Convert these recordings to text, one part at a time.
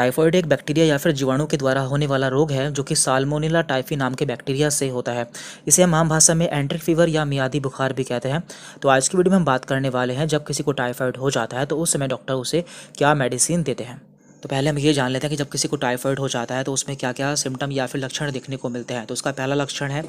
Typhoid एक bacteria या फिर जीवाणु के द्वारा होने वाला रोग है जो कि साल्मोनेला टाइफी नाम के बैक्टीरिया से होता है। इसे हम आम भाषा में एंट्रिक फीवर या मियादी बुखार भी कहते हैं। तो आज की वीडियो में हम बात करने वाले हैं जब किसी को टाइफॉइड हो जाता है तो उस समय डॉक्टर उसे क्या मेडिसिन देते हैं। तो पहले हम ये जान लेते हैं कि जब किसी को टाइफॉइड हो जाता है तो उसमें क्या क्या सिम्टम या फिर लक्षण देखने को मिलते हैं। तो उसका पहला लक्षण है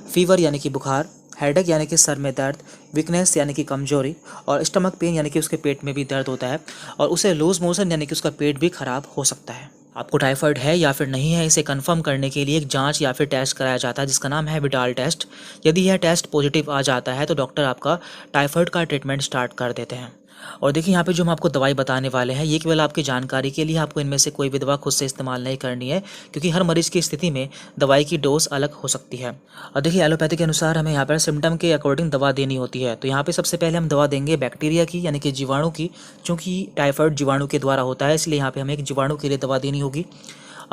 फीवर यानी कि बुखार, हेडेक यानी कि सर में दर्द, वीकनेस यानी कि कमजोरी, और स्टमक पेन यानी कि उसके पेट में भी दर्द होता है, और उसे लूज मोशन यानी कि उसका पेट भी खराब हो सकता है। आपको टाइफॉइड है या फिर नहीं है इसे कंफर्म करने के लिए एक जांच या फिर टेस्ट कराया जाता है जिसका नाम है विडाल टेस्ट। यदि यह टेस्ट पॉजिटिव आ जाता है तो डॉक्टर आपका टाइफॉइड का ट्रीटमेंट स्टार्ट कर देते हैं। और देखिए यहाँ पे जो हम आपको दवाई बताने वाले हैं ये केवल आपकी जानकारी के लिए, आपको इनमें से कोई भी दवा खुद से इस्तेमाल नहीं करनी है क्योंकि हर मरीज की स्थिति में दवाई की डोज अलग हो सकती है। और देखिए एलोपैथी के अनुसार हमें यहाँ पर सिम्टम के अकॉर्डिंग दवा देनी होती है। तो यहाँ पे सबसे पहले हम दवा देंगे बैक्टीरिया की यानी कि जीवाणु की, क्योंकि टाइफॉइड जीवाणु के द्वारा होता है इसलिए यहाँ पे हमें एक जीवाणु के लिए दवा देनी होगी।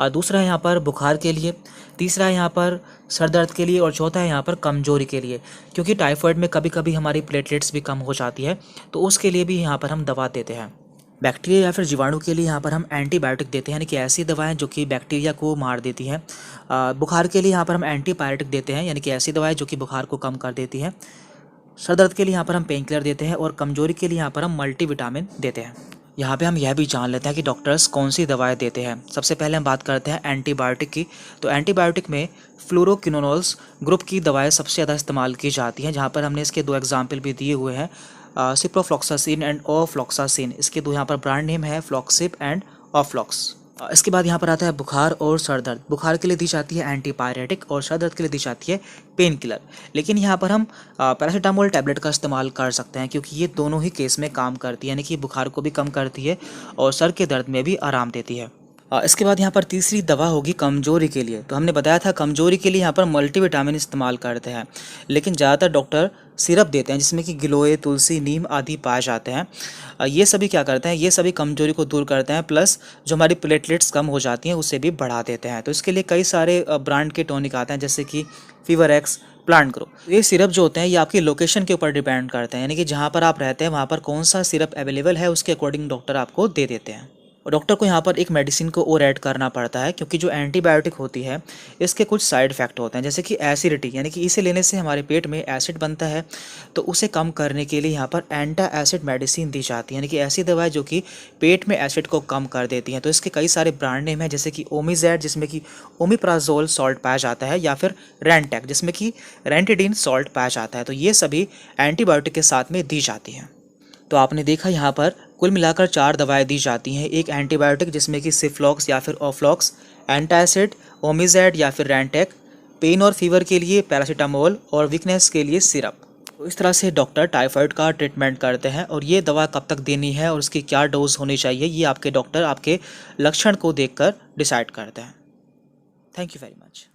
और दूसरा है यहाँ पर बुखार के लिए, तीसरा है यहाँ पर सर दर्द के लिए, और चौथा है यहाँ पर कमजोरी के लिए, क्योंकि टाइफॉइड में कभी कभी हमारी प्लेटलेट्स भी कम हो जाती है तो उसके लिए भी यहाँ पर हम दवा देते हैं। बैक्टीरिया या फिर जीवाणु के लिए यहाँ पर हम एंटीबायोटिक देते हैं यानी कि ऐसी दवाएं जो कि बैक्टीरिया को मार देती हैं। बुखार के लिए यहाँ पर हम एंटीपायरेटिक देते हैं यानी कि ऐसी दवाएं जो कि बुखार को कम कर देती हैं। सर दर्द के लिए यहाँ पर हम पेन किलर देते हैं, और कमजोरी के लिए यहाँ पर हम मल्टीविटामिन देते हैं। यहाँ पे हम यह भी जान लेते हैं कि डॉक्टर्स कौन सी दवाएं देते हैं। सबसे पहले हम बात करते हैं एंटीबायोटिक की। तो एंटीबायोटिक में फ्लोरोक्विनोलोल्स ग्रुप की दवाएं सबसे ज़्यादा इस्तेमाल की जाती हैं, जहाँ पर हमने इसके दो एग्जाम्पल भी दिए हुए हैं, सिप्रोफ्लॉक्सासिन एंड ओफ्लॉक्सासिन। इसके दो यहाँ पर ब्रांड नेम है फ्लॉक्सिप एंड ऑफ्लॉक्स। इसके बाद यहाँ पर आता है बुखार और सर दर्द। बुखार के लिए दी जाती है एंटीपायरेटिक और सर दर्द के लिए दी जाती है पेन किलर। लेकिन यहाँ पर हम पैरासीटामोल टैबलेट का इस्तेमाल कर सकते हैं क्योंकि ये दोनों ही केस में काम करती है, यानी कि बुखार को भी कम करती है और सर के दर्द में भी आराम देती है। इसके बाद यहाँ पर तीसरी दवा होगी कमजोरी के लिए। तो हमने बताया था कमजोरी के लिए यहाँ पर मल्टीविटामिन इस्तेमाल करते हैं, लेकिन ज़्यादातर डॉक्टर सिरप देते हैं जिसमें कि गिलोय, तुलसी, नीम आदि पाए जाते हैं। ये सभी क्या करते हैं, ये सभी कमजोरी को दूर करते हैं, प्लस जो हमारी प्लेटलेट्स कम हो जाती हैं उसे भी बढ़ा देते हैं। तो इसके लिए कई सारे ब्रांड के टॉनिक आते हैं जैसे कि फीवर एक्स, प्लांट ग्रो। ये सिरप जो होते हैं ये आपकी लोकेशन के ऊपर डिपेंड करते हैं, यानी कि जहाँ पर आप रहते हैं वहाँ पर कौन सा सिरप अवेलेबल है उसके अकॉर्डिंग डॉक्टर आपको दे देते हैं। और डॉक्टर को यहाँ पर एक मेडिसिन को और ऐड करना पड़ता है क्योंकि जो एंटीबायोटिक होती है इसके कुछ साइड इफेक्ट होते हैं, जैसे कि एसिडिटी, यानी कि इसे लेने से हमारे पेट में एसिड बनता है, तो उसे कम करने के लिए यहाँ पर एंटा एसिड मेडिसिन दी जाती है, यानी कि ऐसी दवाएं जो कि पेट में एसिड को कम कर देती हैं। तो इसके कई सारे ब्रांड नेम हैं जैसे कि ओमीजेड जिसमें कि ओमिप्राजोल सॉल्ट पाया जाता है, या फिर रेंटेक जिसमें कि रेंटिडिन सॉल्ट पाया जाता है। तो ये सभी एंटीबायोटिक के साथ में दी जाती हैं। तो आपने देखा यहाँ पर कुल मिलाकर 4 दवाएं दी जाती हैं। एक एंटीबायोटिक जिसमें कि सिफ्लॉक्स या फिर ऑफ्लॉक्स, एंटासिड, ओमीजेड या फिर रेंटेक, पेन और फीवर के लिए पैरासीटामोल, और वीकनेस के लिए सिरप। तो इस तरह से डॉक्टर टाइफॉइड का ट्रीटमेंट करते हैं, और ये दवा कब तक देनी है और उसकी क्या डोज होनी चाहिए ये आपके डॉक्टर आपके लक्षण को देखकर डिसाइड करते हैं। Thank you very much.